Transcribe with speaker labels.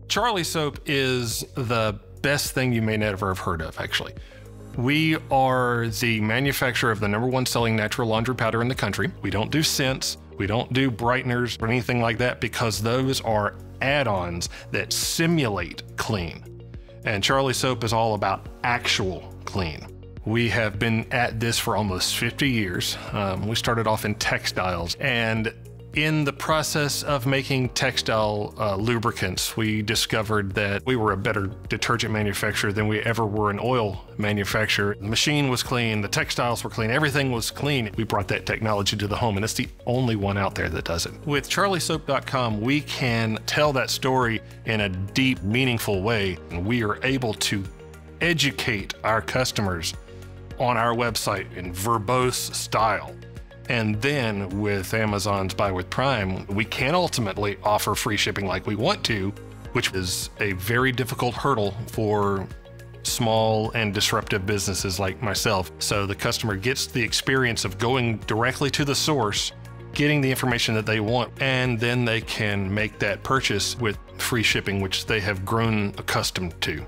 Speaker 1: Charlie Soap is the best thing you may never have heard of, actually. We are the manufacturer of the #1 selling natural laundry powder in the country. We don't do scents, we don't do brighteners or anything like that because those are add-ons that simulate clean. And Charlie Soap is all about actual clean. We have been at this for almost 50 years. We started off in textiles, and in the process of making textile lubricants, we discovered that we were a better detergent manufacturer than we ever were an oil manufacturer. The machine was clean, the textiles were clean, everything was clean. We brought that technology to the home, and it's the only one out there that does it. With charliesoap.com, we can tell that story in a deep, meaningful way, and we are able to educate our customers on our website in verbose style. And then with Amazon's Buy with Prime, we can ultimately offer free shipping like we want to, which is a very difficult hurdle for small and disruptive businesses like myself. So the customer gets the experience of going directly to the source, getting the information that they want, and then they can make that purchase with free shipping, which they have grown accustomed to.